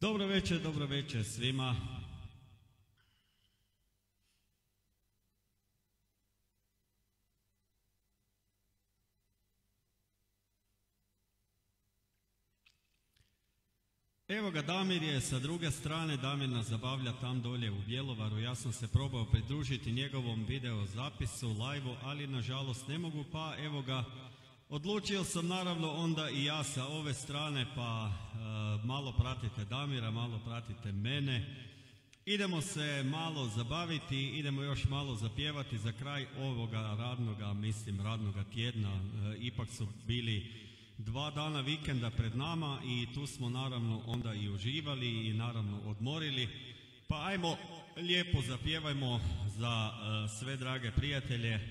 Dobro večer svima. Evo ga, Damir je sa druge strane, Damir nas zabavlja tam dolje u Bjelovaru. Ja sam se probao pridružiti njegovom video zapisu, live-u, ali nažalost ne mogu, pa evo ga, odlučio sam naravno onda i ja sa ove strane, pa malo pratite Damira, malo pratite mene. Idemo se malo zabaviti, idemo još malo zapjevati za kraj ovoga radnoga tjedna. Ipak su bili 2 dana vikenda pred nama i tu smo naravno onda i uživali i naravno odmorili. Pa ajmo, lijepo zapjevajmo za sve drage prijatelje.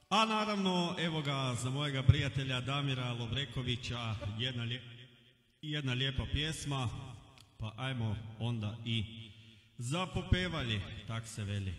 A naravno, evo ga, za mojega prijatelja Damira Lovrekovića jedna lijepa pjesma, pa ajmo onda i zapopevali, tak se veli.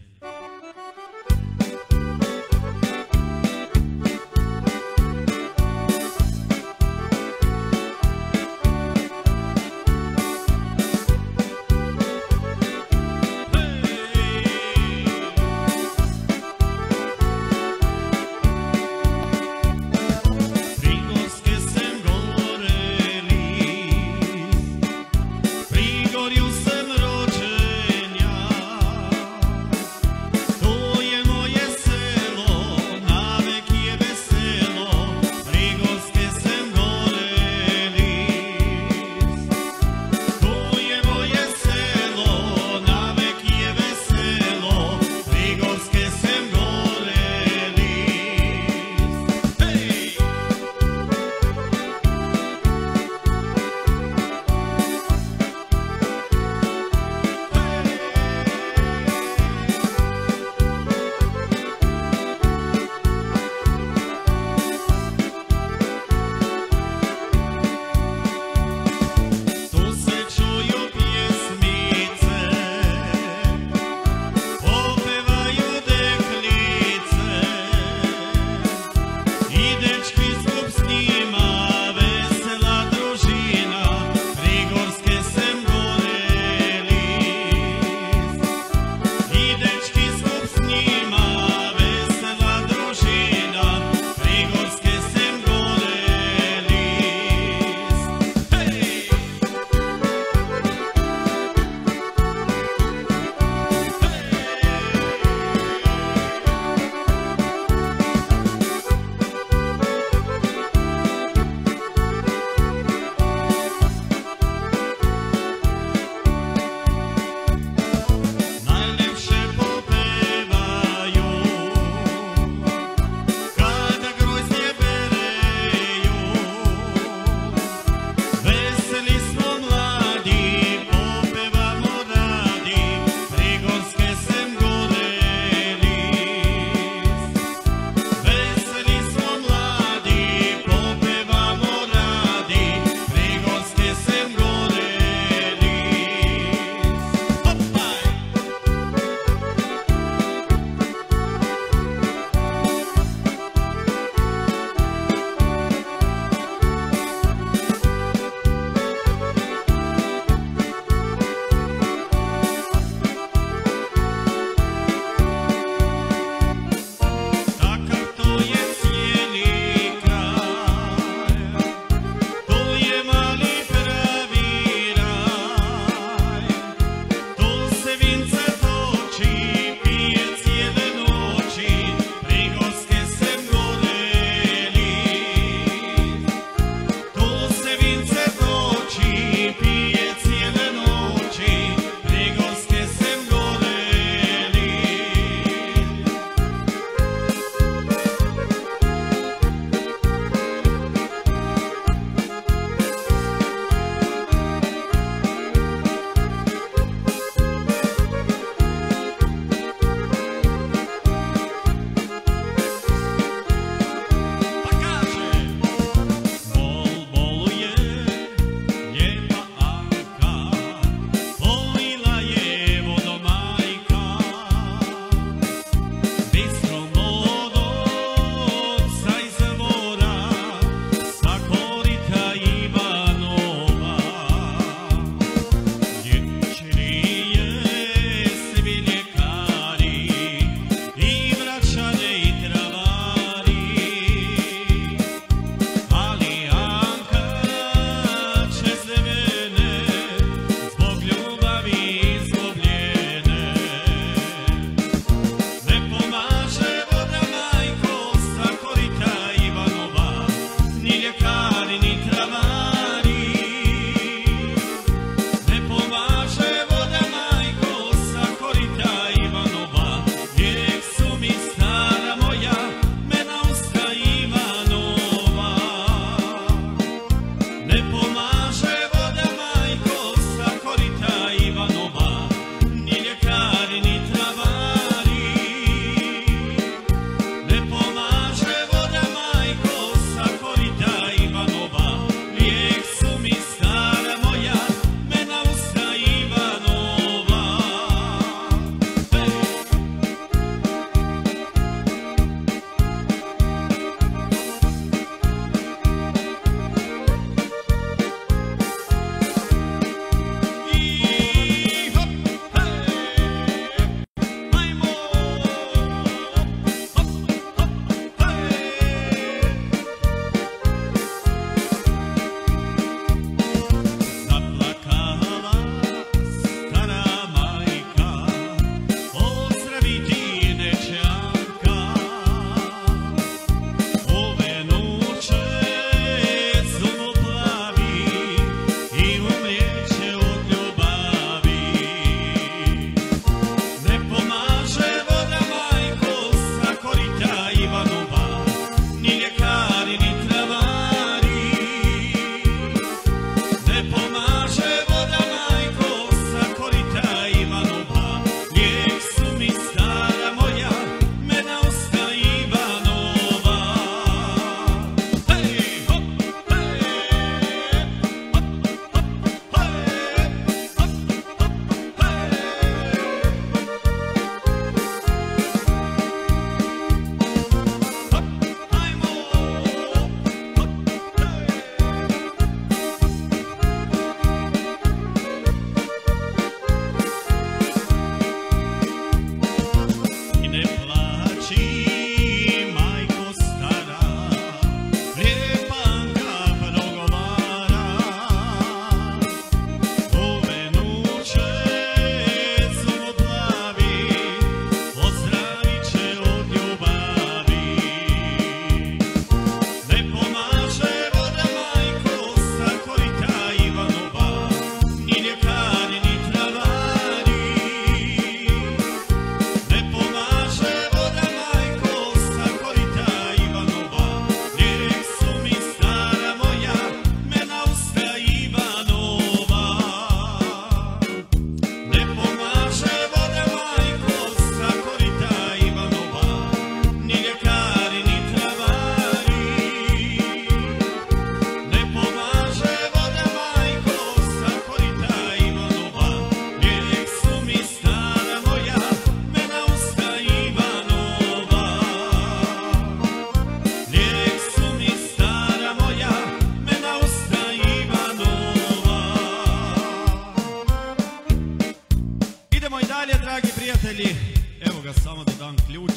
samo da dam ključ.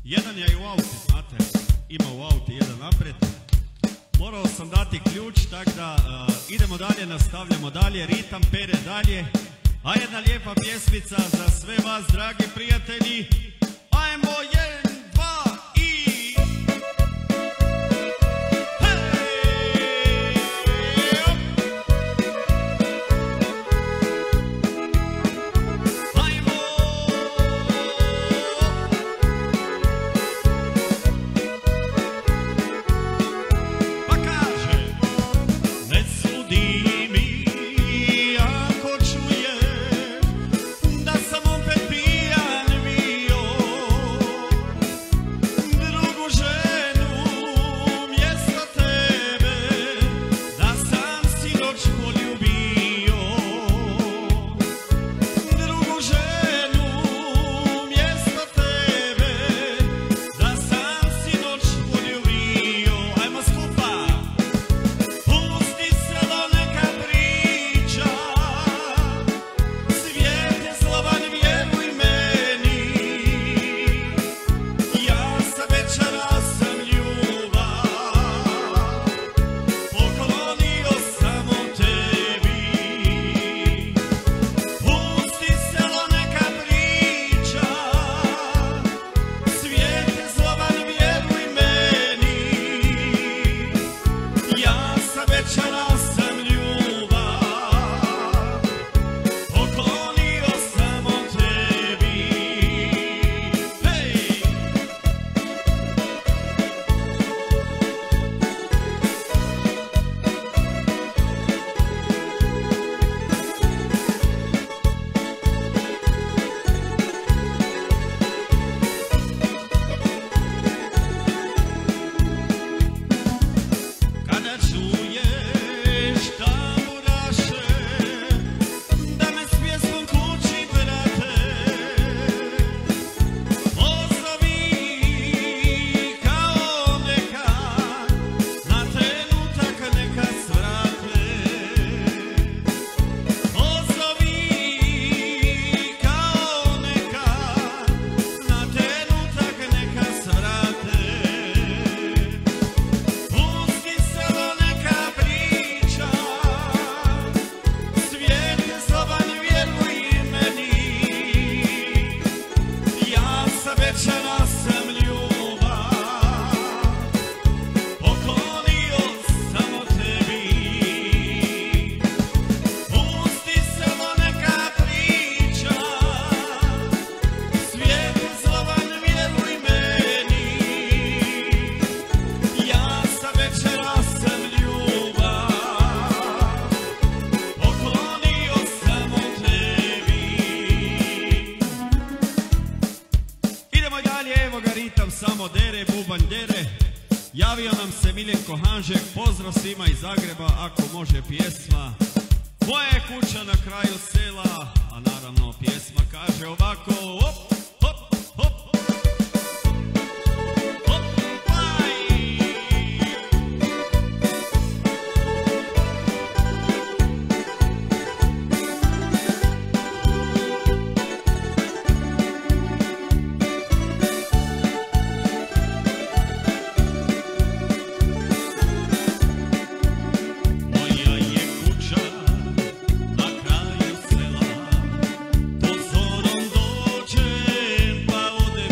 Jedan je i u auti, znate, ima u auti jedan napred. Morao sam dati ključ, tako da idemo dalje, nastavljamo dalje, ritam pere dalje. A jedna lijepa pjesmica za sve vas, dragi prijatelji. Ajmo 1, 2 i... Javio nam se Miljenko Hanžek, pozdrav svima iz Zagreba, ako može pjesma. Moja je kuća na kraju sela, a naravno pjesma kaže ovako, hop, hop, hop. Pozorom dođem pa odem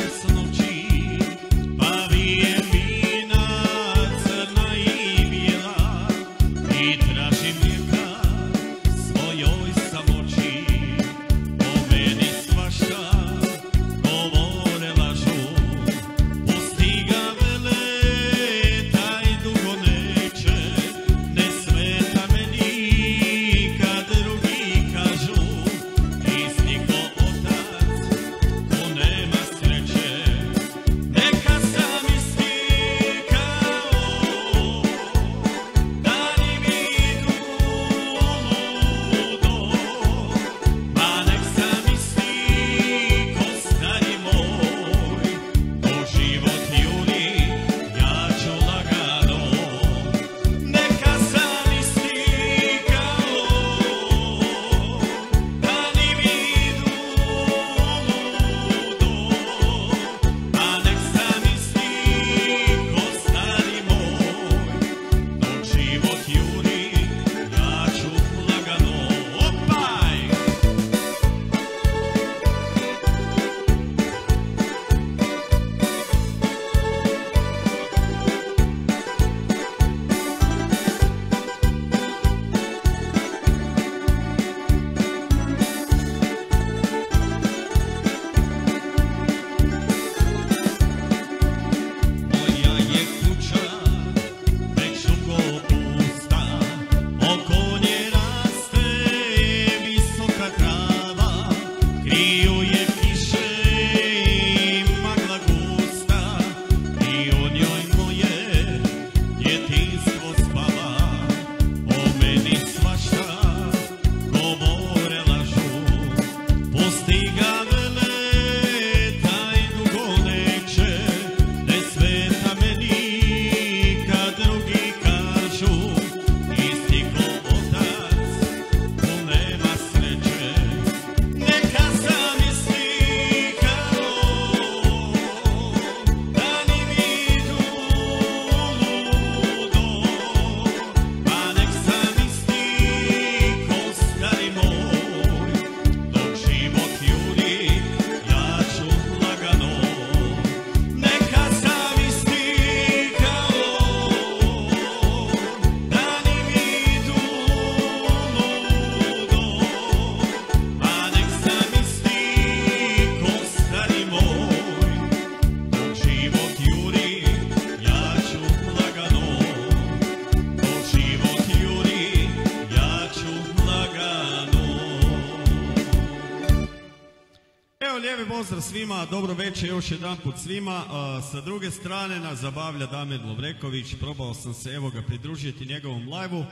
pozdrav svima, dobro večer još jedan put svima. Sa druge strane nas zabavlja Damir Lovreković, probao sam se evo ga pridružiti njegovom live-u.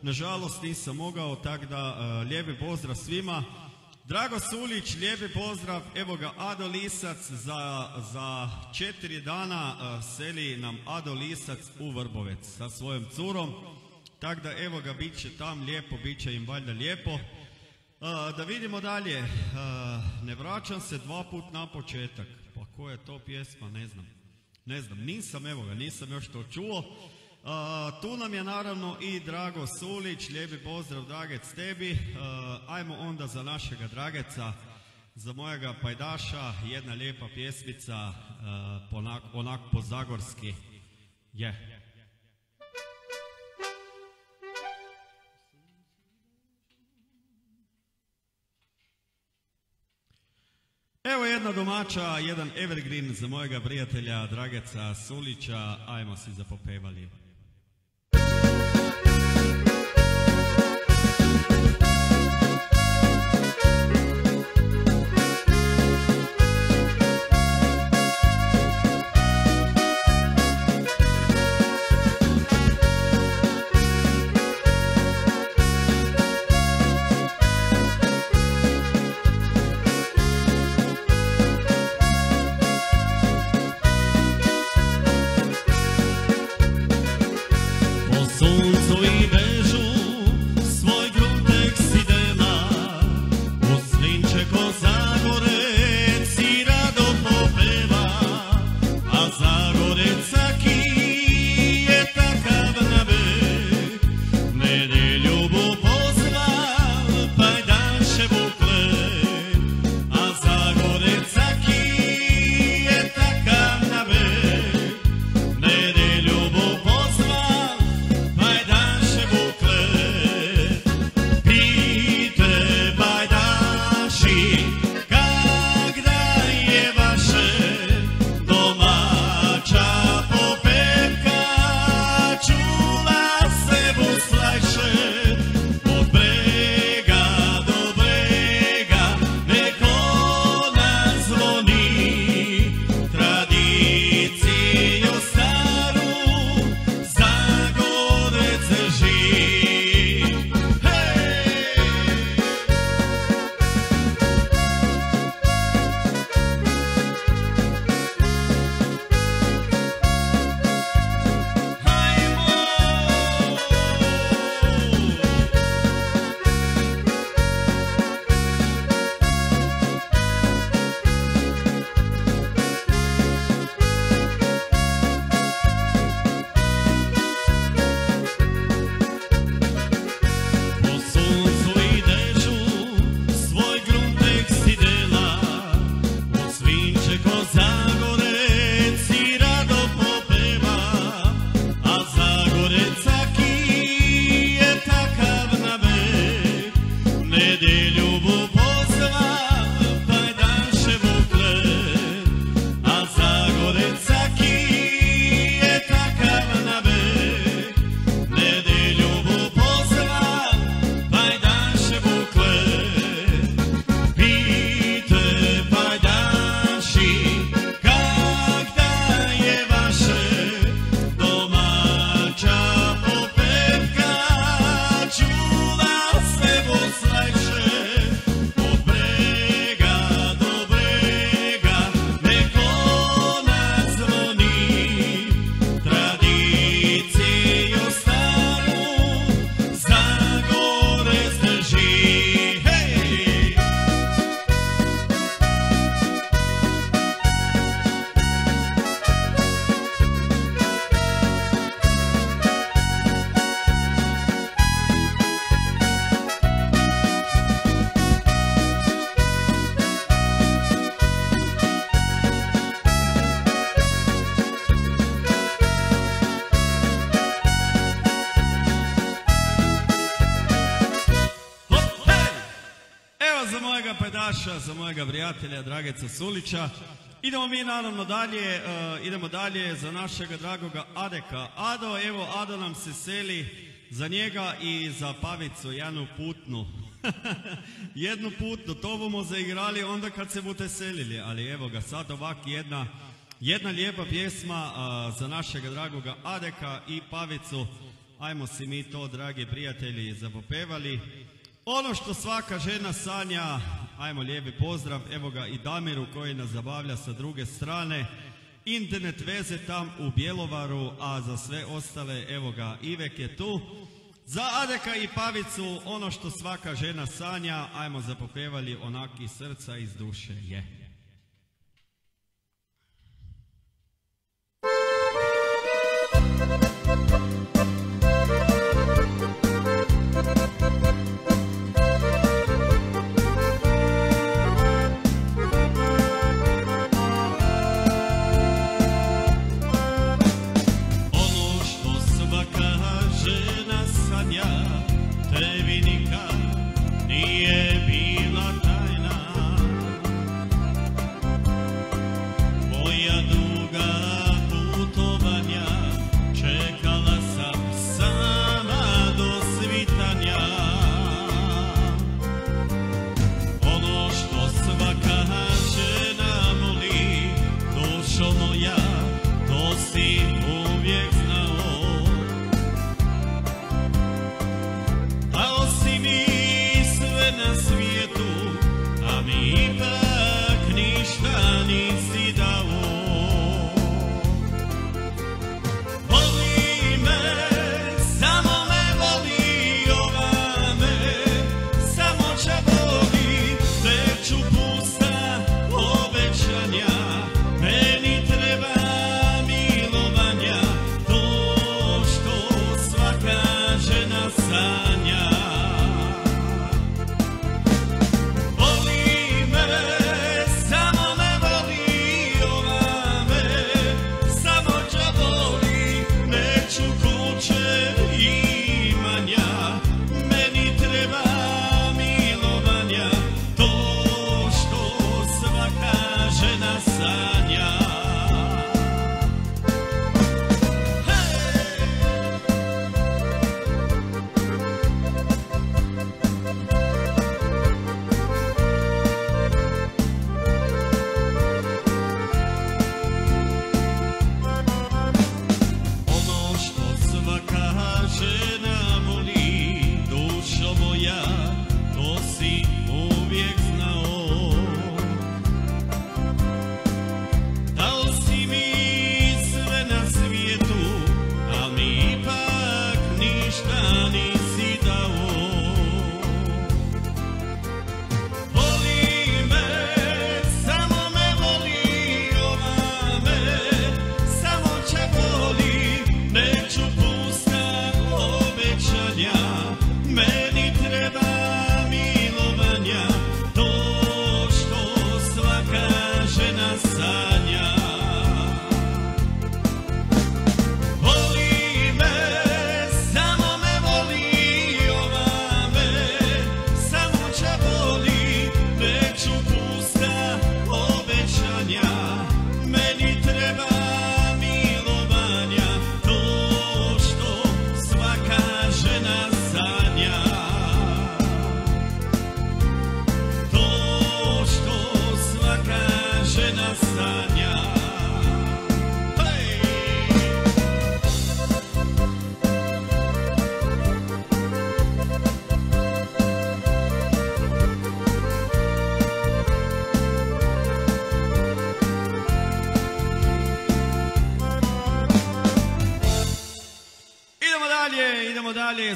Nažalost nisam mogao, tako da lijepi pozdrav svima. Drago Sulić, lijepi pozdrav, evo ga Ado Lisac, za 4 dana seli nam Ado Lisac u Vrbovec sa svojom curom. Tako da evo ga, bit će tam lijepo, bit će im valjda lijepo. Da vidimo dalje, ne vraćam se 2 put na početak. Pa koja je to pjesma, ne znam, nisam još to čuo. Tu nam je naravno i Drago Sulić, lijepi pozdrav Dragec tebi. Ajmo onda za našega Drageca, za mojega pajdaša, jedna lijepa pjesmica, onak po zagorski je. Evo jedna domaća, jedan evergreen za mojega prijatelja Drageca Sulića, ajmo si zapopevali. Za mojega prijatelja Drageca Sulića. Idemo mi naravno dalje, idemo dalje za našega dragoga Adeka. Ado, evo Ado nam se seli za njega i za Pavicu Janu Putnu. Jednu put do to bomo zaigrali onda kad se budete selili, ali evo ga sad ovak jedna lijepa pjesma za našega dragoga Adeka i Pavicu. Ajmo si mi to, dragi prijatelji, zapopevali. Ono što svaka žena sanja, ajmo lijepi pozdrav, evo ga i Damiru koji nas zabavlja sa druge strane. Internet veze tam u Bjelovaru, a za sve ostale, evo ga, Ivek je tu. Za Adeka i Pavicu, ono što svaka žena sanja, ajmo zapopevali onak iz srca, iz duše je.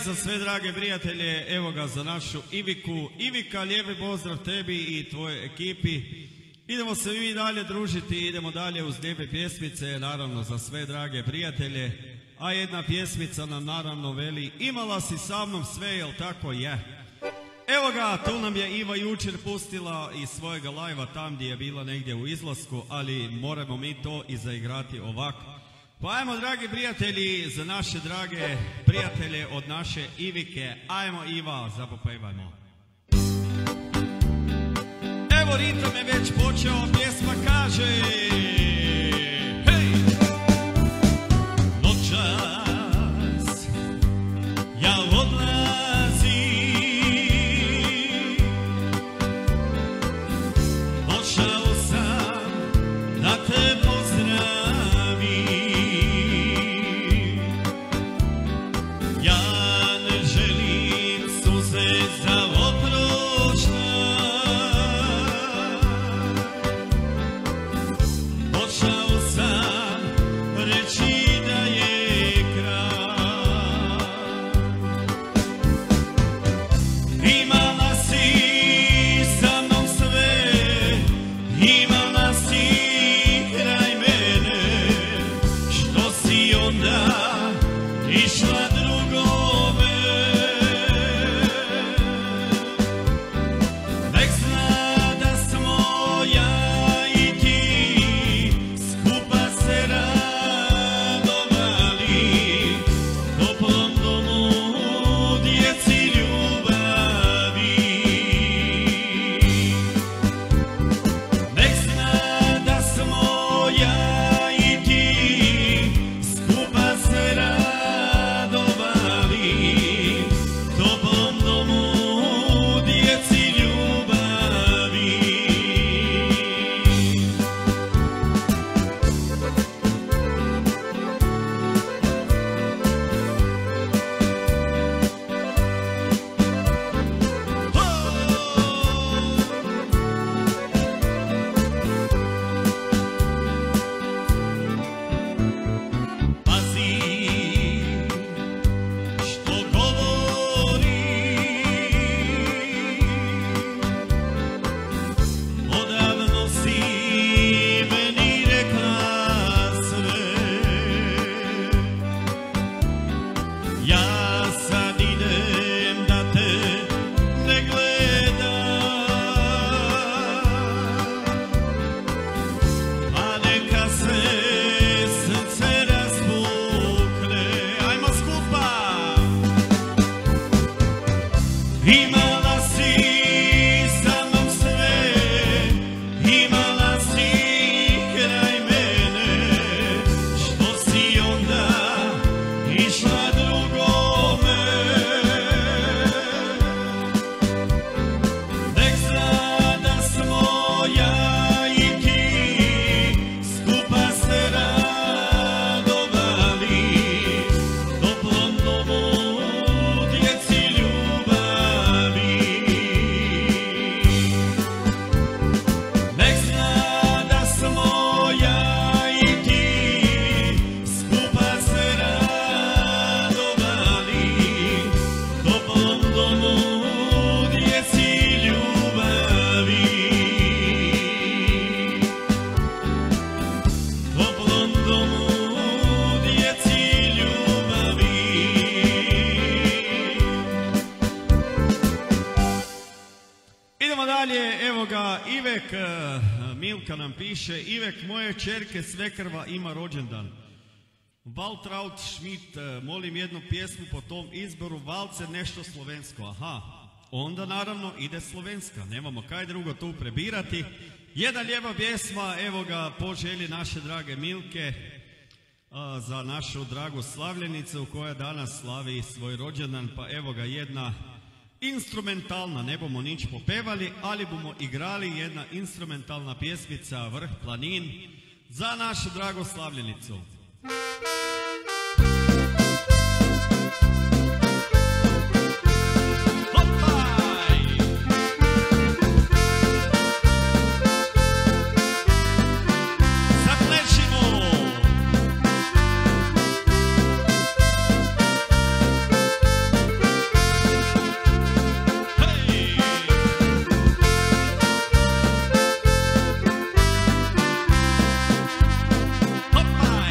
Za sve drage prijatelje, evo ga za našu Iviku. Ivika, lijepi pozdrav tebi i tvojoj ekipi. Idemo se mi dalje družiti, idemo dalje uz lijepe pjesmice, naravno za sve drage prijatelje. A jedna pjesmica nam naravno veli: imala si sa mnom sve, jel tako je? Evo ga, tu nam je Iva jučer pustila iz svojega lajva tam gdje je bila negdje u izlasku, ali moramo mi to i zaigrati ovako. Pa ajmo, dragi prijatelji, za naše drage prijatelje od naše Ivike. Ajmo, Iva, zapopevajmo. Evo, ritam je već počeo, pjesma kaže: hej! Noćas ja odlazim Imala si sa mnom sve, imala si kraj mene, što si onda išla drugome. Nek zna da smo ja i ti skupa se radovali, toplom domu djeci ljubavi. Nek zna da smo ja i ti skupa se radovali, toplom domu djeci ljubavi. Toplom domu djeci ljubavi. Idemo dalje, evo ga Ivek, Milka nam piše: Ivek, moje čerke svekrva ima rođendan. Waltraud Schmidt, molim jednu pjesmu po tom izboru, valce nešto slovensko. Aha, onda naravno ide slovenska, nemamo kaj drugo tu prebirati. Jedna lijepa pjesma, evo ga, po želji naše drage Milke, za našu dragu slavljenicu koja danas slavi svoj rođendan, pa evo ga jedna instrumentalna, ne bomo nič popevali, ali bomo igrali jedna instrumentalna pjesmica Vrh planin za našu dragu slavljenicu. Hopaj! Zaplešimo! Hej! Hopaj!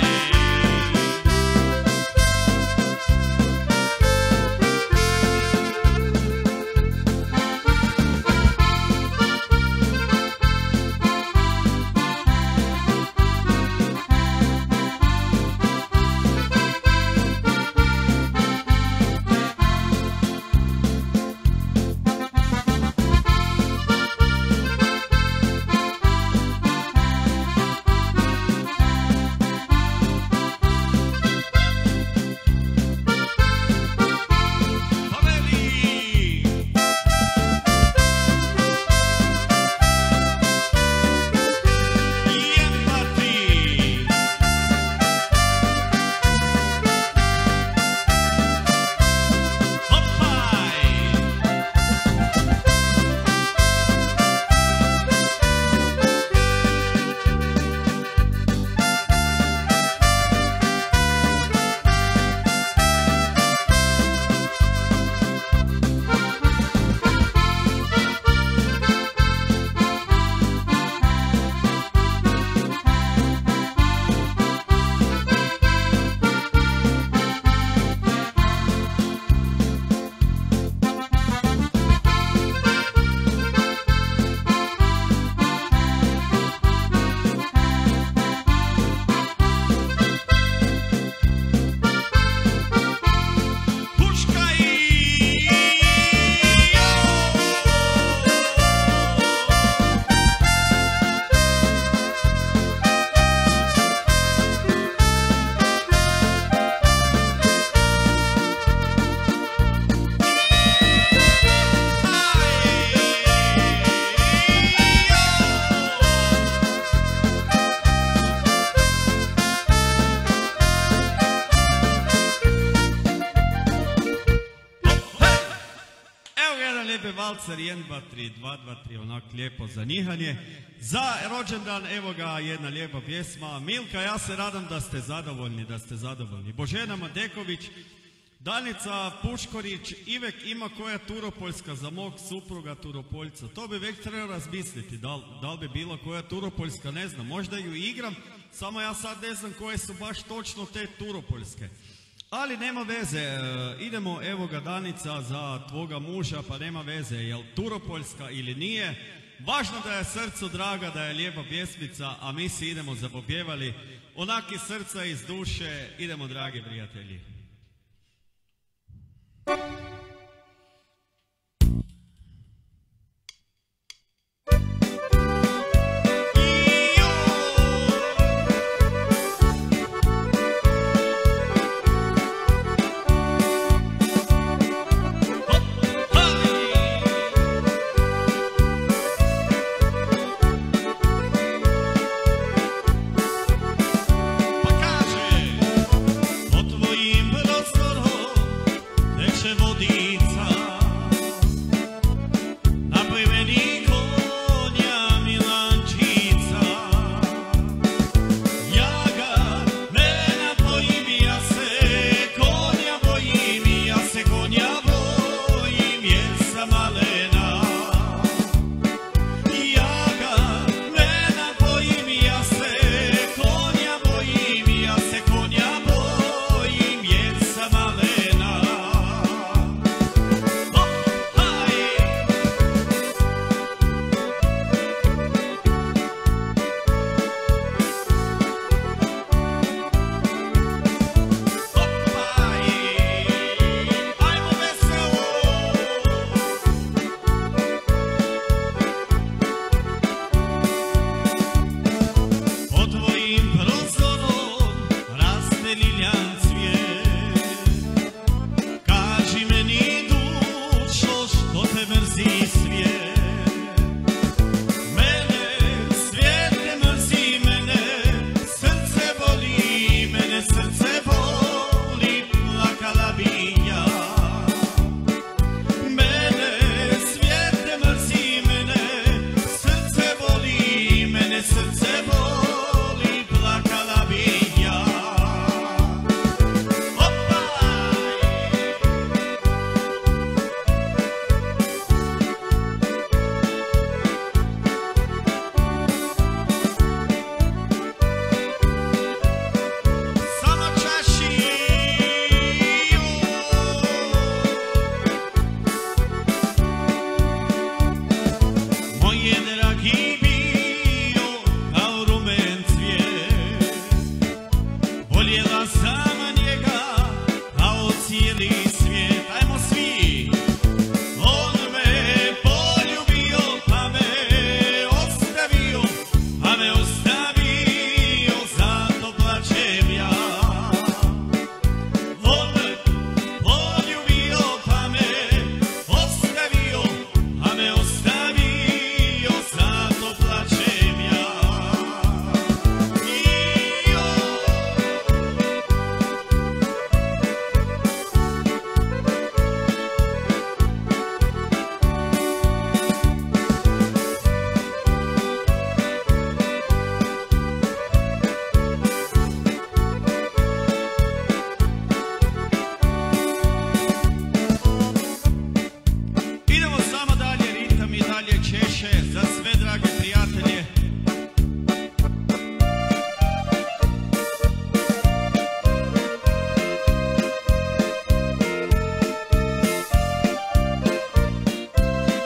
Valcer 1, 2, 3, 2, 2, 3, onak lijepo za njihanje. Za rođendan, evo ga jedna lijepa pjesma. Milka, ja se radam da ste zadovoljni. Božena Madeković, Danica Puškorić, Ivek ima koja Turopoljska za mog supruga Turopoljca. To bi već trebao razmisliti, da li bi bila koja Turopoljska, ne znam, možda ju igram, samo ja sad ne znam koje su baš točno te Turopoljske. Ali nema veze, idemo, evo ga Danica, za tvoga muža, pa nema veze, jel Turopoljska ili nije. Važno da je srcu draga, da je lijepa pjesmica, a mi si idemo zapopjevali onaki srca iz duše. Idemo, dragi prijatelji. vodica, napoj meni konja Milančica. Ja ga ne napojim, ja se konja bojim, ja se konja bojim jer sam malena. Ja ga ne napojim, ja se konja bojim, ja se konja bojim jer sam malena. Ajmo veselo. Pod tvojim prozorom raste liljan cvijet. Kaži meni dušo što te mrzi svijet. Mene svijet ne mrzi, mene srce boli, mene srce boli, plakala bi ja. Mene svijet ne mrzi, mene srce boli, mene srce boli, plakala bi ja. Samo čaši. Moje dragi bio kao rumen cvijet. Voljela sam njega kao cijeli svijet. Ajmo svi. On me poljubio pa me ostavio, pa me ostavio, zato plačem ja. On me poljubio pa me ostavio, pa me ostavio, zato plačem ja. Idemo samo dalje, ritam i dalje češe za sve drage prijatelje.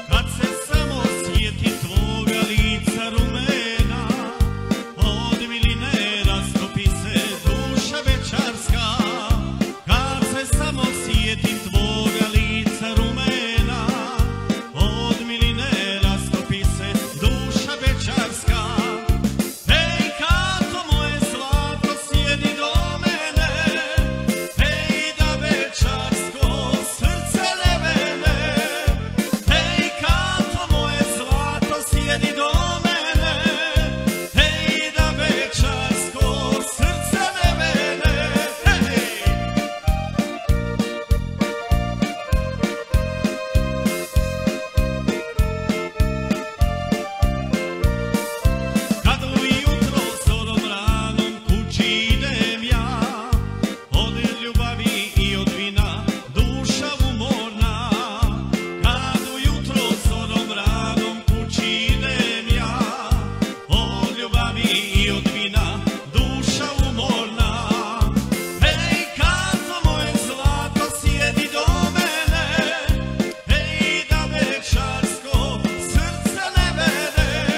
Kad se samo sjetim tvoga lica rumena, od miline rastopi se duša večarska. Kad se samo sjetim tvoga lica rumena, od miline rastopi se duša večarska. Hej, kako moje zlato sjedi do mene, hej, da večarsko srce ne vene. Hej, kako moje zlato sjedi do mene, hej, da večarsko srce ne vene. Hej. Kad ujutro zorom ranom kući idem ja, od ljubavi i od vina duša umorna. Kad ujutro zorom ranom kući idem ja, od ljubavi i od vina duša umorna. Hej, kako moje zlato sjedi do mene, hej, da večarsko srce ne vene.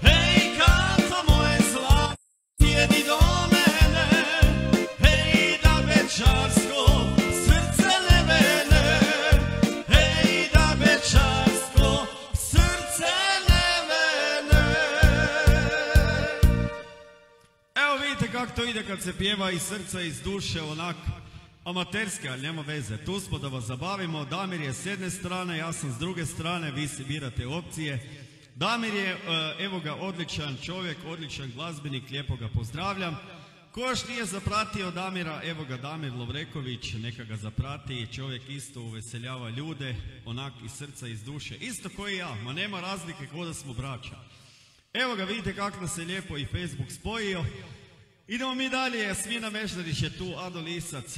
Hej, kako moje zlato sjedi do mene, hej, da večarsko srce ne vene. Hej, da večarsko srce ne vene. Evo vidite kako to ide kad se pjeva iz srca, iz duše, onak amaterski, ali nema veze. Tu smo da vas zabavimo. Damir je s jedne strane, ja sam s druge strane, vi si birate opcije. Damir je, evo ga, odličan čovjek, odličan glazbenik, lijepo ga pozdravljam. Ko još nije zapratio Damira, evo ga Damir Lovreković, neka ga zaprati, čovjek isto uveseljava ljude, onak iz srca, iz duše, isto koji ja, ma nema razlike ko da smo braća. Evo ga, vidite kako nas je lijepo i Facebook spojio. Idemo mi dalje, Jasmina Meždarić je tu, Ado Lisac,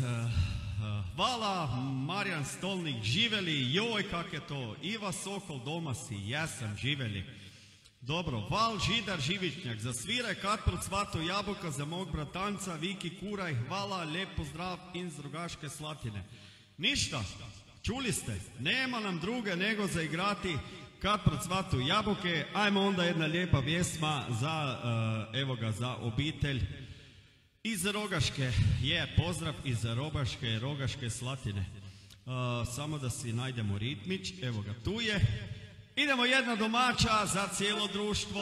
Vala, Marijan Stolnik, živeli, joj kak je to, Iva Sokol, doma si, jesam, živeli. Dobro, Val Židar Živičnjak, zasviraj Katprot Svato Jabuka za mog bratanca, Viki Kuraj, hvala, lijep pozdrav iz Rogaške Slatine. Ništa, čuli ste, nema nam druge nego za igrati Katprot Svato Jabuke, ajmo onda jedna lijepa pjesma za, evo ga, za obitelj iz Rogaške, pozdrav iz Rogaške Slatine. Samo da si najdemo ritmić, evo ga, tu je. Idemo jedna domaća za cijelo društvo.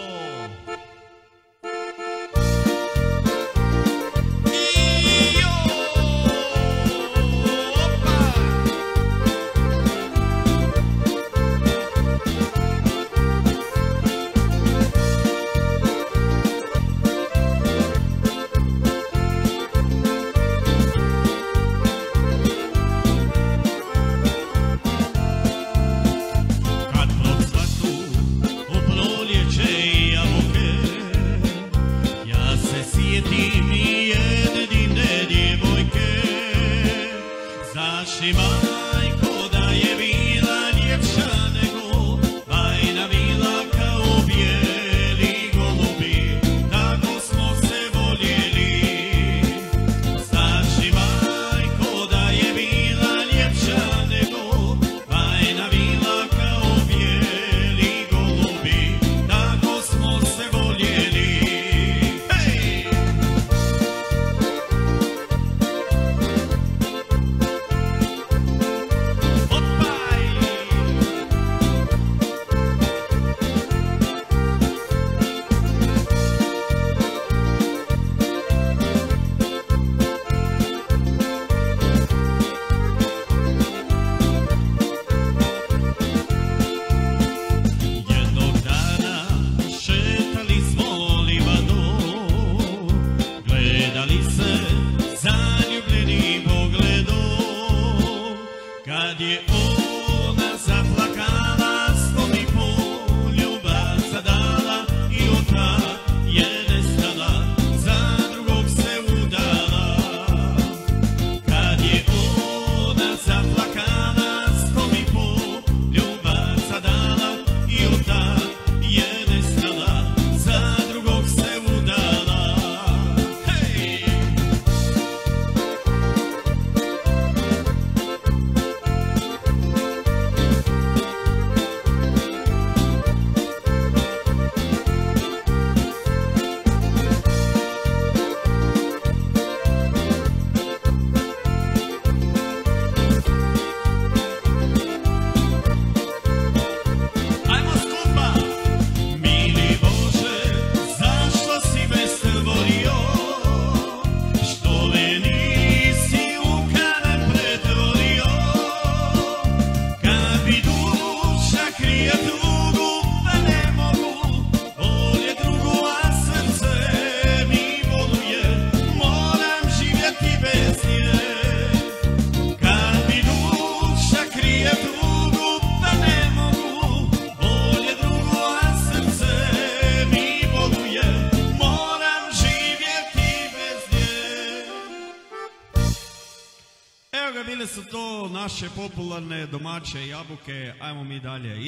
Naše popularne domaće jabuke, ajmo mi dalje.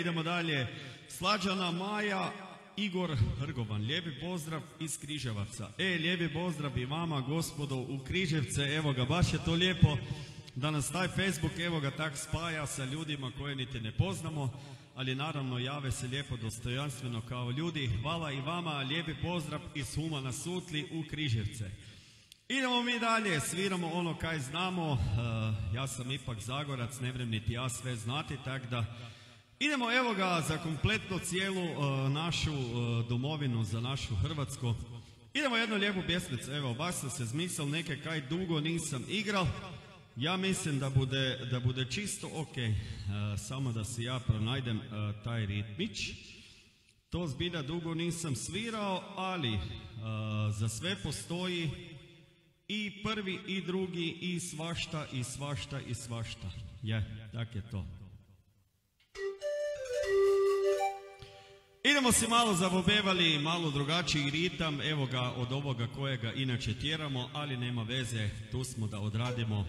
Idemo dalje. Slađana Maja, Igor Hrgovan, lijepi pozdrav iz Križevaca. Lijepi pozdrav i vama gospodo u Križevce, evo ga, baš je to lijepo da nas taj Facebook, evo ga, tak spaja sa ljudima koje niti ne poznamo, ali naravno jave se lijepo dostojanstveno kao ljudi. Hvala i vama, lijepi pozdrav iz Humana Sutli u Križevce. Idemo mi dalje, sviramo ono kaj znamo, ja sam ipak Zagorac, ne vrem niti ja sve znati, tak da idemo evo ga za kompletno cijelu našu domovinu, za našu Hrvatsku. Idemo jednu lijepu pjesmicu, evo baš sam se zmisao neke kaj dugo nisam igral, ja mislim da bude čisto ok, samo da si ja pronajdem taj ritmić. To zbilja dugo nisam svirao, ali za sve postoji i prvi i drugi i svašta i svašta i svašta. Tak je to. Idemo si malo zabobevali, malo drugačiji ritam, evo ga od ovoga kojega inače tjeramo, ali nema veze, tu smo da odradimo.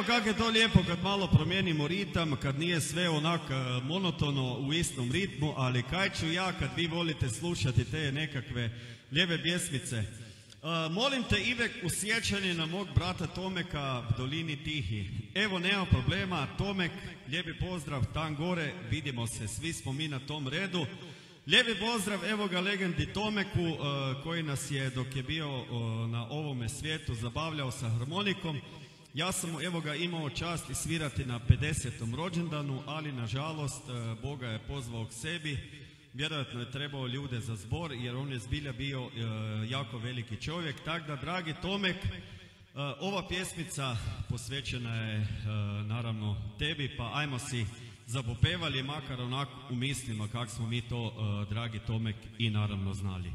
Kako je to lijepo kad malo promijenimo ritam, kad nije sve onak monotono u istom ritmu, ali kaj ću ja kad vi volite slušati te nekakve lijeve pjesmice. Molim te Ivek u sjećanje na mog brata Tomeka Dolini Tihi. Evo nema problema, Tomek, lijepi pozdrav tam gore, vidimo se, svi smo mi na tom redu. Lijepi pozdrav, evo ga legendi Tomeku koji nas je dok je bio na ovome svijetu zabavljao sa harmonikom. Ja sam evo ga imao čast i svirati na 50. rođendanu, ali nažalost Boga je pozvao k sebi. Vjerojatno je trebao ljude za zbor jer on je zbilja bio jako veliki čovjek. Tako da, dragi Tomek, ova pjesmica posvećena je naravno tebi, pa ajmo si zapopevali, makar onako u mislima kako smo mi to, dragi Tomek, i naravno znali.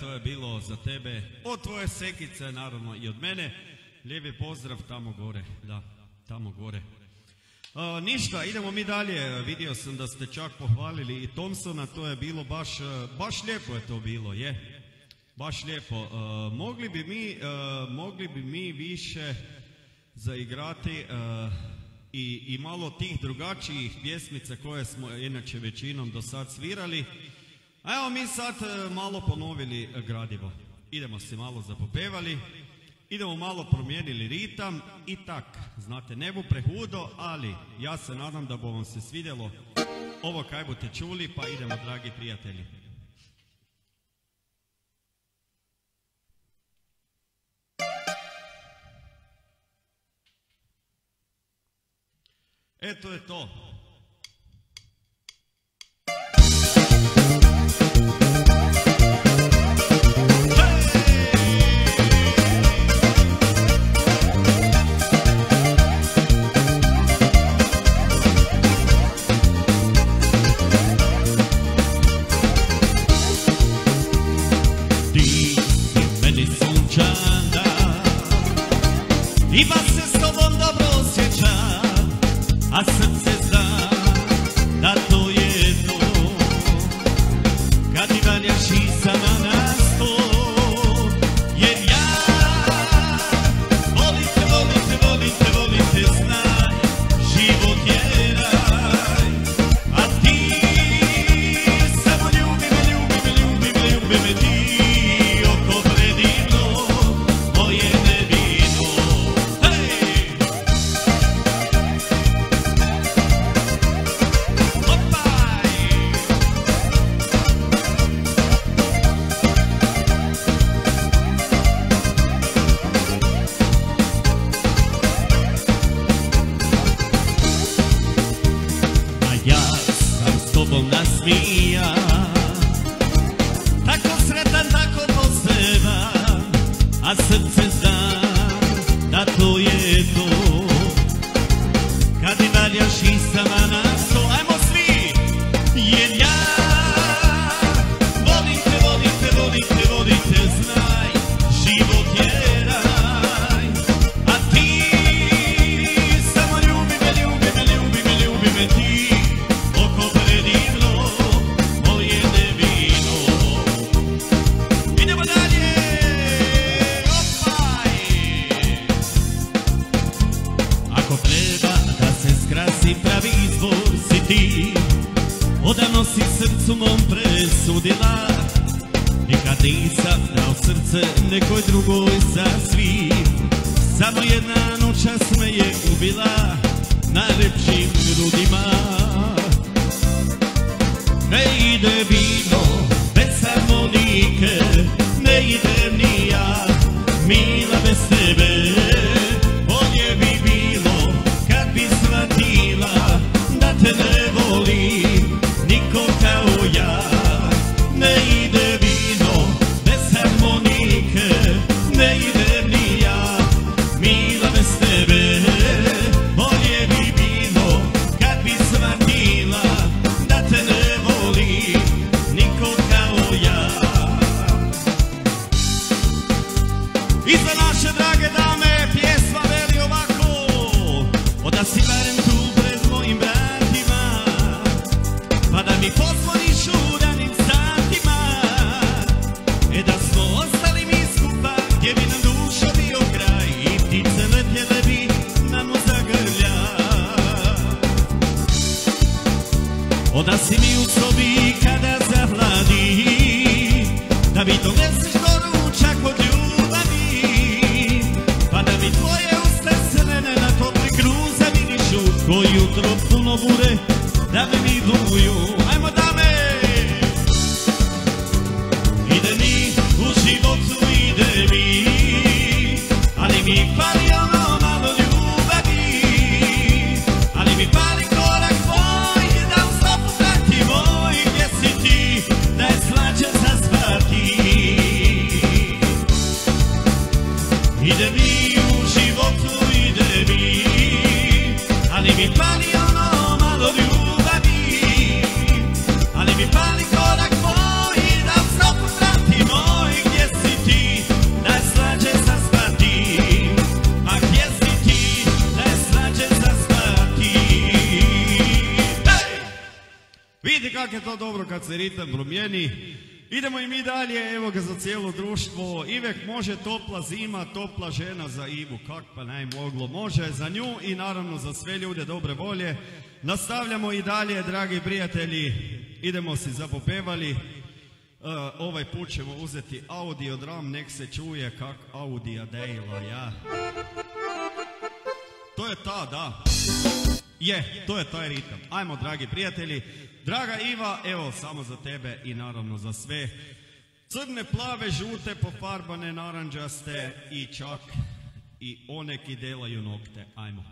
To je bilo za tebe, od tvoje Sekice, naravno i od mene. Lijepi pozdrav tamo gore, da, tamo gore. Ništa, idemo mi dalje. Vidio sam da ste čak pohvalili i Thompsona, to je bilo baš lijepo je to bilo, je? Baš lijepo. Mogli bi mi više zaigrati i malo tih drugačijih pjesmica koje smo inače većinom do sad svirali. A evo mi sad malo ponovili gradivo. Idemo se malo zapopevali, idemo malo promijenili ritam i tak. Znate, ne bu prehudo, ali ja se nadam da bo vam se svidjelo ovo kaj boste čuli, pa idemo, dragi prijatelji. Eto je to. I baš se s tobom dobro osjećam, a srce zna da to je to. Kad ti valjaš i sama na sto, jer ja volim te, volim te, volim te, volim te, znaj, život je raj, a ti tobom nasmija. Tako sretan, tako poseban, a srce zna da to je to. Kad mi valjaš i sama na sto, ajmo svi, jer ja volim te, volim te, volim te, volim te, znaj, život je raj. A ti samo ljubi me, ljubi me, ljubi me, ljubi me ti, oko predivno, voljene vino. Idemo dalje, opaj. Ako treba da se skrasi pravi izbor si ti, odavno si srcu mom presudila. Nikad nisam dao srce nekoj drugoj sasvim, samo jedna noćas me je ubila najlepšim grudima. Ne ide vino bez harmonike, ne idem ni ja, mila, bez tebe. Bolje bi bilo kad bi shvatila da te ne volim niko kao ja. Ne ide vino bez harmonike, ne idem ni ja, mila, bez tebe. Bolje bi bilo kad bi shvatila da te ne volim niko kao ja. I za naše drage dame pjesma veli ovako: oda si barem tu pred mojim vratima, pa da mi pozvoniš u ranim satima. E da smo ostali mi skupa, gdje bi nam duša bio kraj i ptice letjele bi nam uza grlja. Oda si mi u sobi kada zahladi, da mi doneseš doručak od ljubavi, pa da mi tvoje usta crvene na topli kruh zamirišu, ko jutro puno bure da me miluju. Ajmo dame! Ide mi u životu, ide mi, ali mi fali ono malo ljubavi, ali mi fali korak tvoj, da u stopu prati moj, gdje si ti, da je slađe zaspati. Ide mi u životu, ide mi, ali mi fali ono malo ljubavi, ali mi fali korak tvoj, da u stopu prati moj, gdje si ti, da je slađe zaspati. Ma gdje si ti, da je slađe zaspati. Hej! Vidite kak je to dobro kad se ritam promijeni. Idemo i mi dalje, evo ga za cijelo društvo. Ivek može topla zima, topla žena za Ivu. Kak pa naj moglo, može za nju i naravno za sve ljude dobre volje. Nastavljamo i dalje, dragi prijatelji, idemo si zapopevali. Ovaj put ćemo uzeti audiodram, nek se čuje kak Audija dejla, ja. To je ta, da. Je, to je taj ritam. Ajmo, dragi prijatelji. Draga Iva, evo samo za tebe i naravno za sve. Crne, plave, žute, pofarbane, naranđaste i čak i one ki delaju nokte. Ajmo.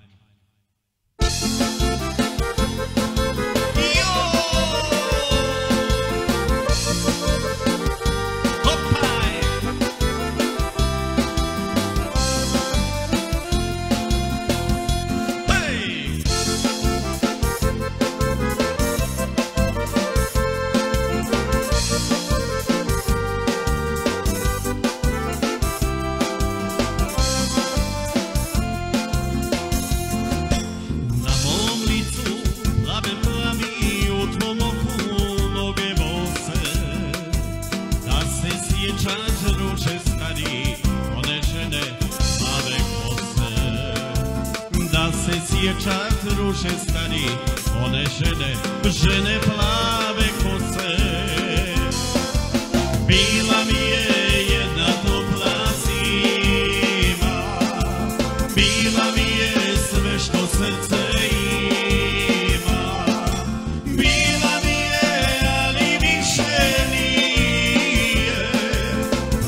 Sjećat ruše stari, one žene, žene plave kose. Bila mi je jedna topla zima, bila mi je sve što srce ima. Bila mi je, ali više nije,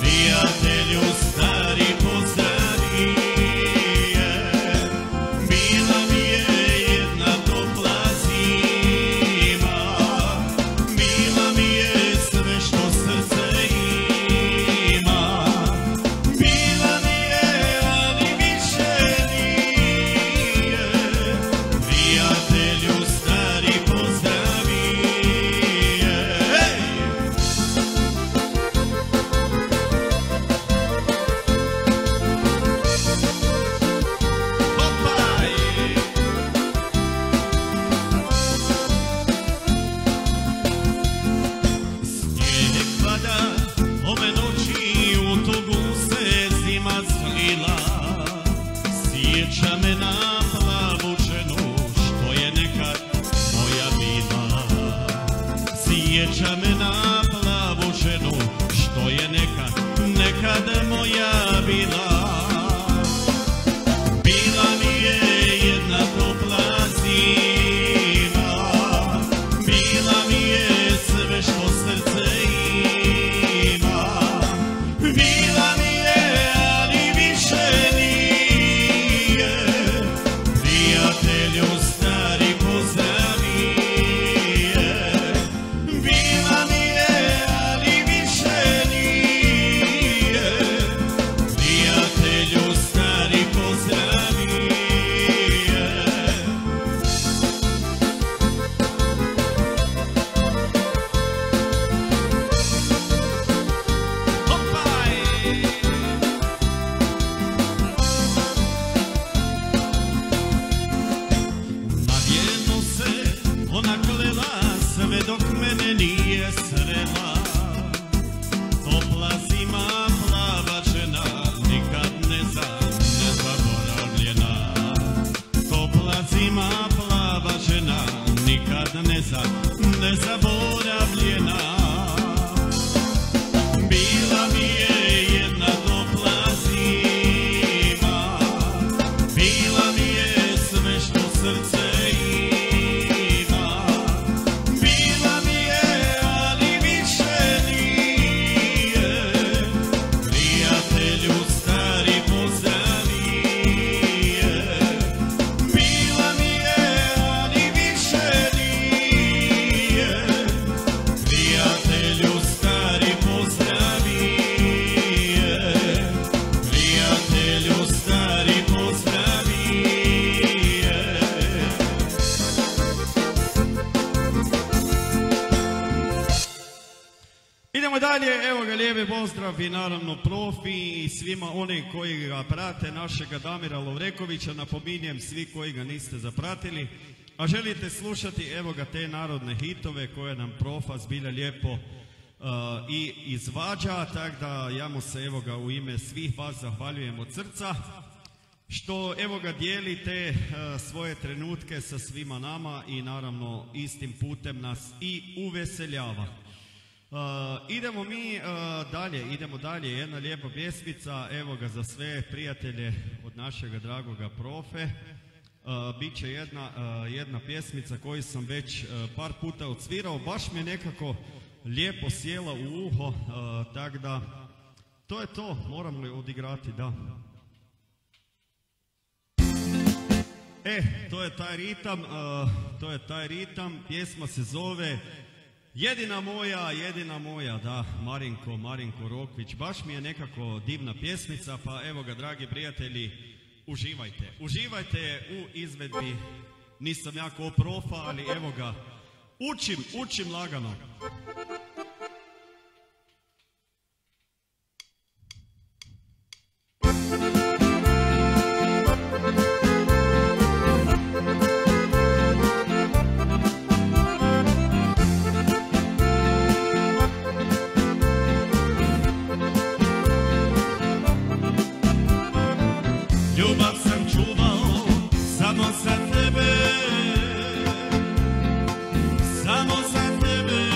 prijatelju stari pozdrav. Bila mi je jedna topla zima, željeza nezaboravljena. Bila mi je jedna topla zima, bila mi je sve što srce ima. Bila mi je, ali više nije. Prijatelju stari pozdrav nije. Bila mi je, ali više nije. Prijatelju stari pozdrav nije. Prijatelju stari pozdrav nije. Idemo dalje, evo ga lijepi pozdrav i naravno profi i svima oni koji ga prate, našega Damira Lovrekovića. Napominjem svi koji ga niste zapratili, a želite slušati evo ga te narodne hitove koje nam profa zbilja lijepo i izvađa, tako da ja mu se evo ga u ime svih vas zahvaljujem od srca što evo ga dijelite svoje trenutke sa svima nama i naravno istim putem nas i uveseljava. Idemo mi dalje, jedna lijepa pjesmica, evo ga za sve prijatelje od našega dragoga profe. Biće jedna pjesmica koju sam već par puta odsvirao, baš mi je nekako lijepo sjela u uho, tako da to je to, moram li odigrati, da. To je taj ritam, pjesma se zove Jedina moja, da, Marinko Rokvić, baš mi je nekako divna pjesmica, pa evo ga dragi prijatelji, uživajte u izvedbi, nisam jako profa, ali evo ga, učim lagano. Ljubav sam čuvao samo za tebe, samo za tebe.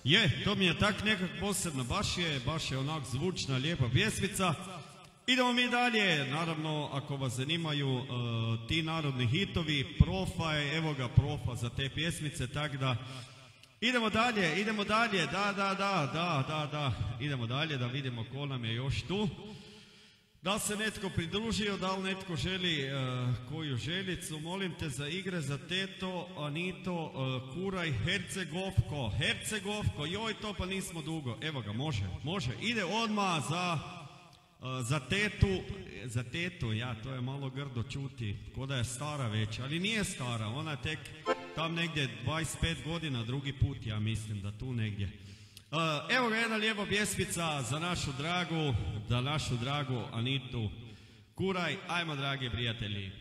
Je, to mi je tak nekak posebno, baš je onak zvučna, lijepa pjesmica. Idemo mi dalje, naravno ako vas zanimaju ti narodni hitovi, Profa je, evo ga Profa za te pjesmice, tak da idemo dalje, da, idemo dalje da vidimo ko nam je još tu. Da li se netko pridružio, da li netko želi koju željicu, molim te za igre za teto, Anito, Kuraj, Hercegovko, joj to pa nismo dugo, evo ga, može, ide odmah za tetu, ja, to je malo grdo čuti, ko da je stara već, ali nije stara, ona je tek tam negdje 25 godina, drugi put, ja mislim da tu negdje. Evo ga jedna lijepa pjesmica za našu dragu Anitu Kuraj, ajmo dragi prijatelji.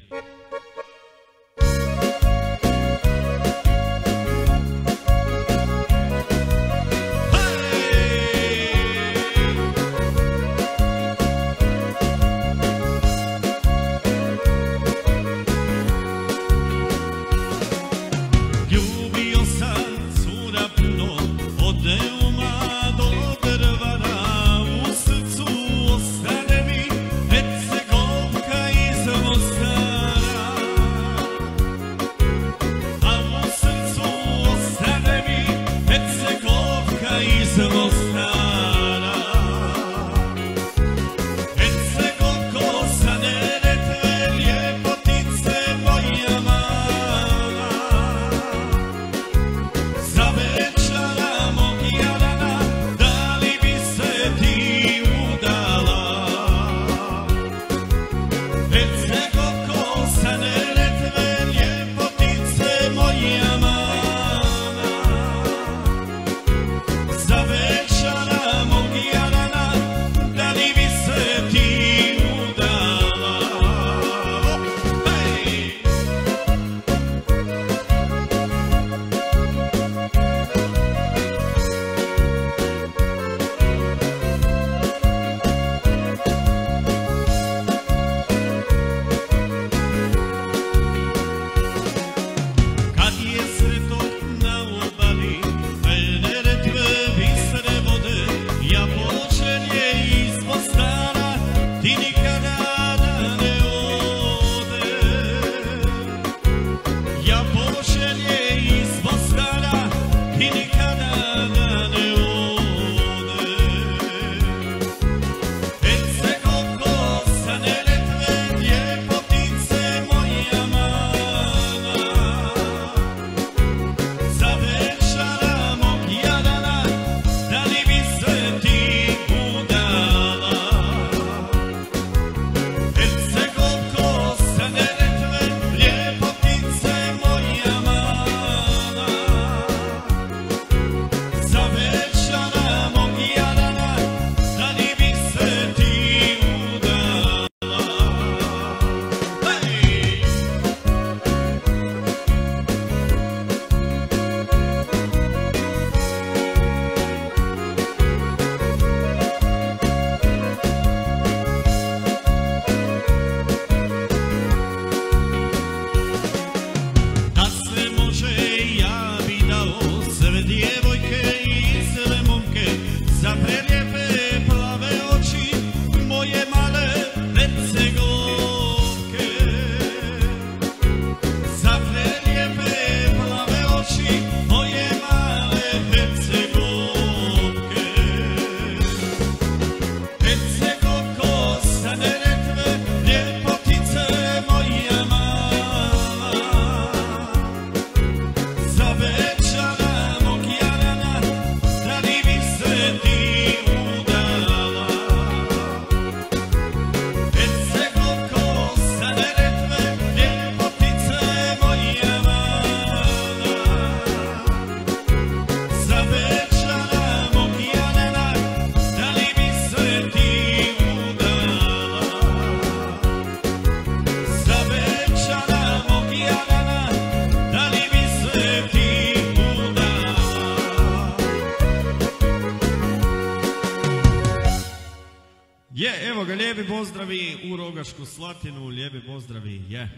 Je, evo ga, lijepi pozdravi u Rogašku Slatinu, lijepi pozdravi, je.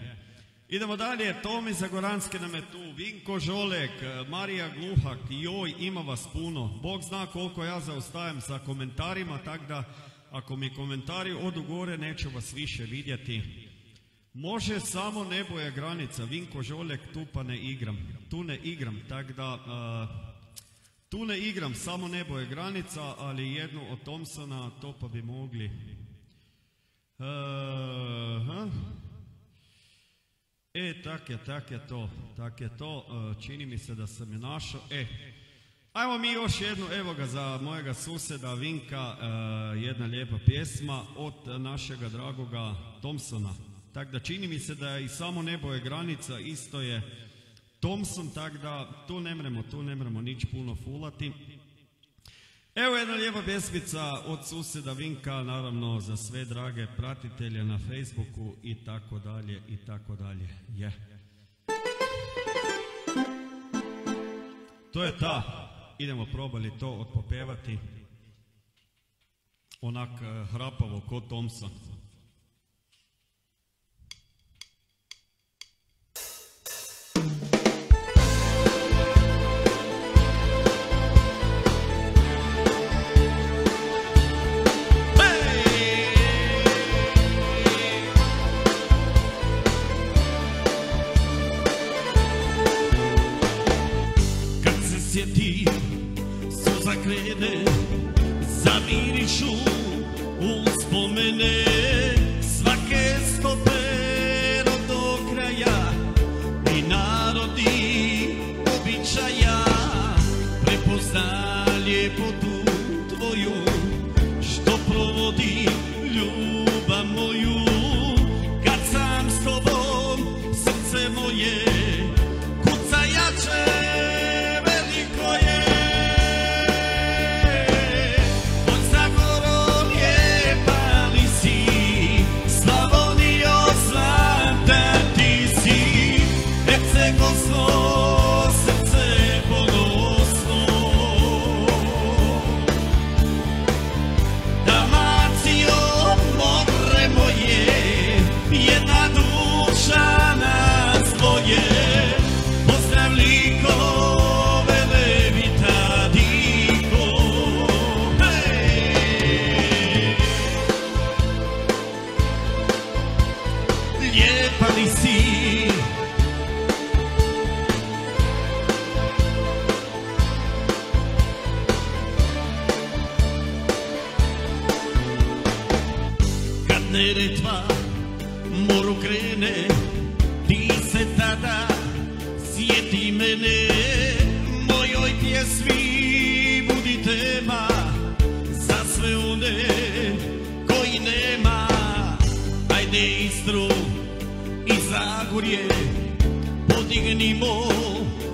Idemo dalje, Tomi Zagoranski nam je tu, Vinko Žolek, Marija Gluhak, joj, ima vas puno. Bog zna koliko ja zaostajem sa komentarima, tako da ako mi komentari odu gore, neću vas više vidjeti. Može samo nebo je granica, Vinko Žolek, tu pa ne igram. Tu ne igram, tako da... tu ne igram, samo nebo je granica, ali jednu od Thompsona, to pa bi mogli... tak je to, čini mi se da sam je našao, ajmo mi još jednu, evo ga za mojega susjeda Vinka, jedna lijepa pjesma od našega dragoga Thompsona, tako da čini mi se da i samo nebo je granica, isto je Thompson, tako da tu ne mremo nič puno fulati. Evo jedna lijepa pjesmica od susjeda Vinka, naravno za sve drage pratitelje na Facebooku i tako dalje, i tako dalje. To je ta, idemo probali to odpopevati, onak hrapavo ko Thompson. Sjeti, suza krene, zamirišu uspomene, svake stopero do kraja i narodi običaja, prepozna ljepotu tvoju, što provodi ljubav moju, kad sam s tobom srce moje kuca jače. Neretva moru krene, ti se tada sjeti mene, mojoj pjesmi budi tema za sve one koji nema. Ajde Istru i Zagorje, podignimo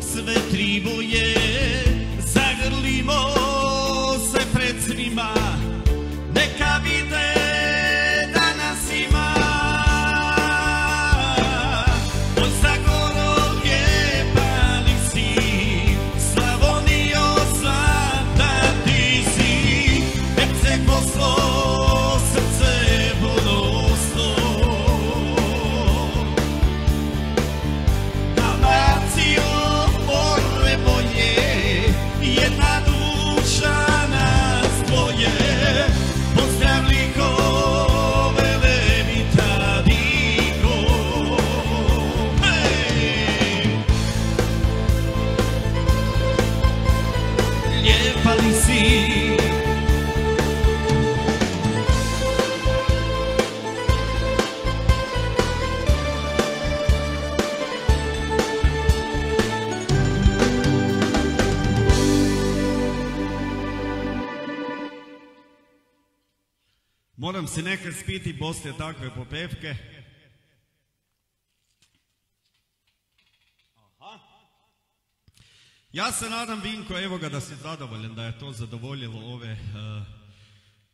sve tri boje, zagrlimo se pred svima, neka vide Moram si nekad spiti poslije takve popevke. Ja se nadam, Vinko, evo ga, da si zadovoljan, da je to zadovoljilo ove...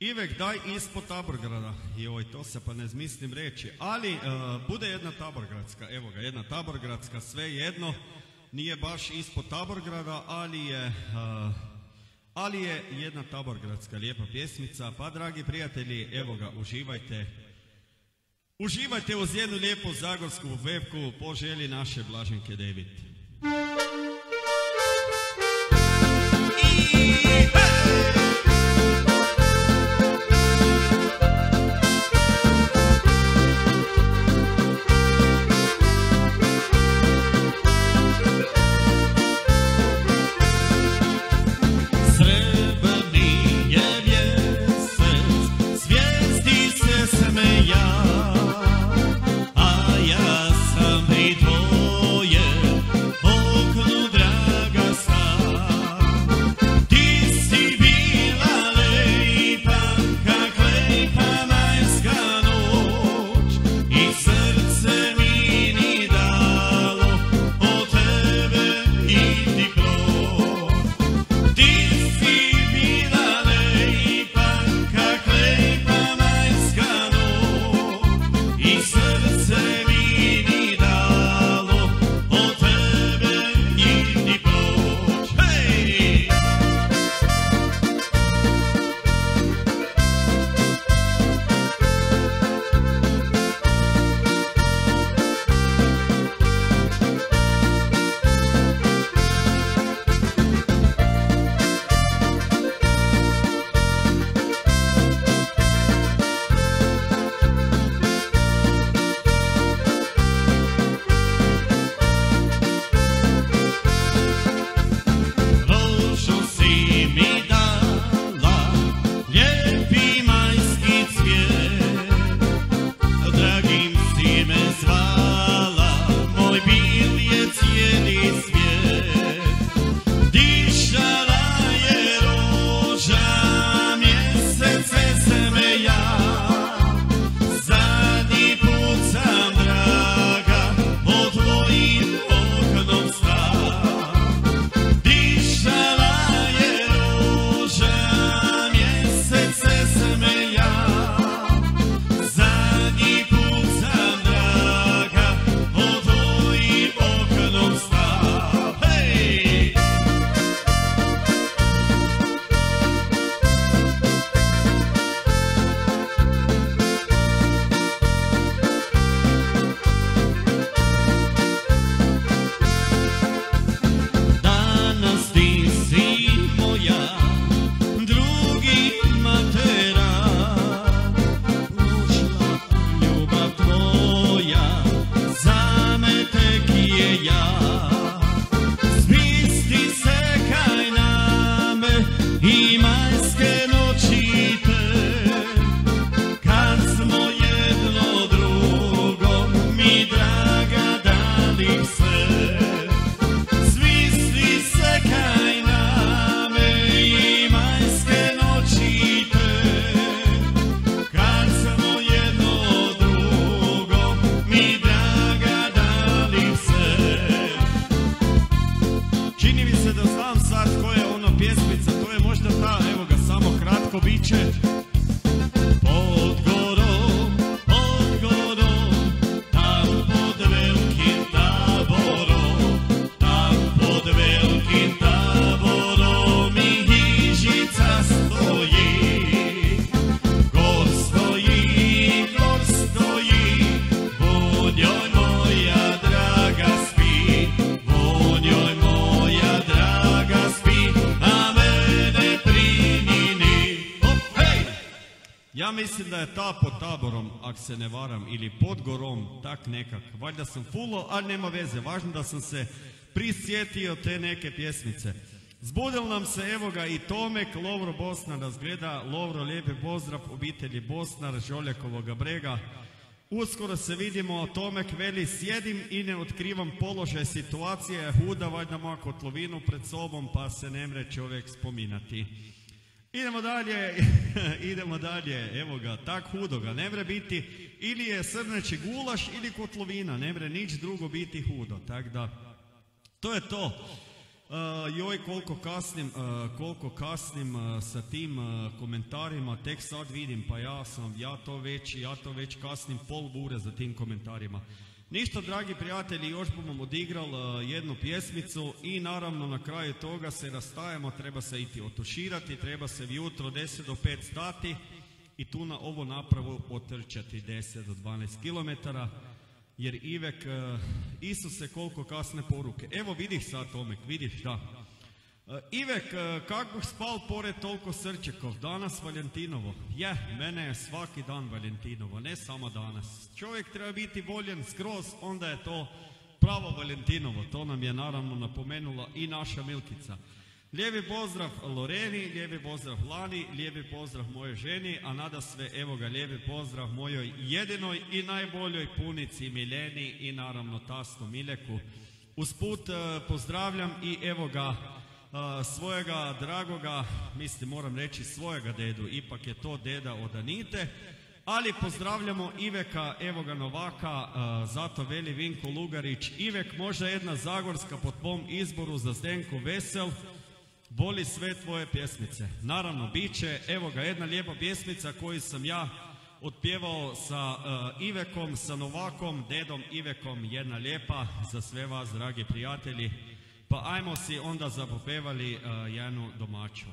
Ivek, daj ispod Taborgrada. Joj, to se pa ne zmislim reći. Ali bude jedna Taborgradska, evo ga, jedna Taborgradska, sve jedno. Nije baš ispod Taborgrada, ali je jedna Taborgradska lijepa pjesmica. Pa, dragi prijatelji, evo ga, uživajte. Uživajte uz jednu lijepu zagorsku pevku po želji naše Blaženke David. Ja mislim da je ta pod Taborom, ako se ne varam, ili pod Gorom, tak nekak. Valjda sam fulo, ali nema veze. Važno da sam se prisjetio te neke pjesmice. Zbudil nam se, evo ga, i Tomek, Lovro Bosnar nas gleda. Lovro, lijepi pozdrav obitelji Bosnar, Žoljakovoga brega. Uskoro se vidimo, Tomek veli, sjedim i ne otkrivam položaj, situacija je huda, valjda moja kotlovinu pred sobom, pa se ne mre čovjek spominati. Idemo dalje, evo ga, tak hudo ga, ne mre biti, ili je srneći gulaš ili kotlovina, ne mre nič drugo biti hudo, tak da, to je to. Joj, koliko kasnim sa tim komentarima, tek sad vidim, pa ja to već kasnim pol bure za tim komentarima. Ništa, dragi prijatelji, još bomo odigrali jednu pjesmicu i naravno na kraju toga se rastajemo, treba se iti otuširati, treba se vjutro 10 do 5 stati i tu na ovu napravu potrčati 10 do 12 km, jer Ivek, Isuse, koliko kasne poruke. Evo vidiš sad, Tomek, vidiš, da. Ivek, kak bih spal pored toliko srčekov, danas Valentinovo. Mene je svaki dan Valentinovo, ne samo danas. Čovjek treba biti voljen skroz, onda je to pravo Valentinovo. To nam je naravno napomenula i naša Milkica. Lijepi pozdrav Loreni, lijepi pozdrav Lani, lijepi pozdrav mojoj ženi, a nada sve, evo ga, lijepi pozdrav mojoj jedinoj i najboljoj punici Miljeni i naravno tastu Miljeku. Usput pozdravljam i evo ga, svojega dragoga, mislim moram reći svojega dedu, ipak je to deda od Anite, ali pozdravljamo Iveka, evo ga Novaka, zato veli Vinko Lugarić. Ivek, možda jedna zagorska po tvom izboru za Zdenku Vesel, voli sve tvoje pjesmice. Naravno, bit će, evo ga, jedna lijepa pjesmica koju sam ja otpjevao sa Ivekom, sa Novakom, dedom Ivekom, jedna lijepa za sve vas, dragi prijatelji. Pa ajmo si onda zapopevali jednu domaću.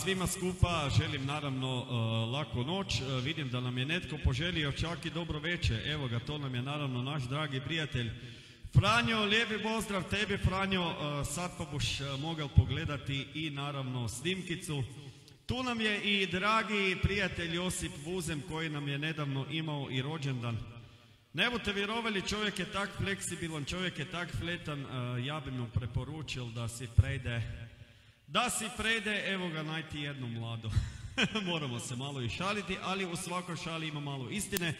Svima skupa želim naravno laku noć. Vidim da nam je netko poželio čak i dobro večer. Evo ga, to nam je naravno naš dragi prijatelj Franjo. Lijepi pozdrav tebi, Franjo. Sad pa boš mogel pogledati i naravno snimkicu. Tu nam je i dragi prijatelj Josip Vuzem koji nam je nedavno imao i rođendan. Ne budete vjerovali, čovjek je tak fleksibilan, čovjek je tak fletan. Ja bi mu preporučil da si prejde, evo ga, najti jednu mladu. Moramo se malo i šaliti, ali u svakoj šali ima malo istine.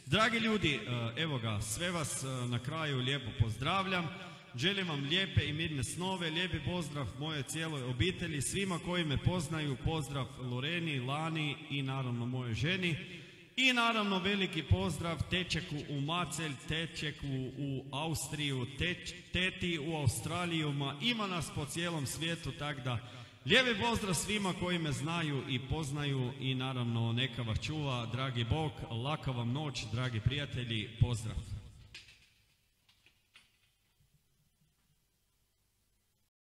Dragi ljudi, evo ga, sve vas na kraju lijepo pozdravljam. Želim vam lijepe i mirne snove, lijepi pozdrav moje cijeloj obitelji, svima koji me poznaju, pozdrav Loreni, Lani i naravno moje ženi. I naravno veliki pozdrav Tečeku u Macelj, Tečeku u Austriju, Teti u Australijuma, ima nas po cijelom svijetu, tako da lijepi pozdrav svima koji me znaju i poznaju i naravno neka vas čuva, dragi Bog, laka vam noć, dragi prijatelji, pozdrav.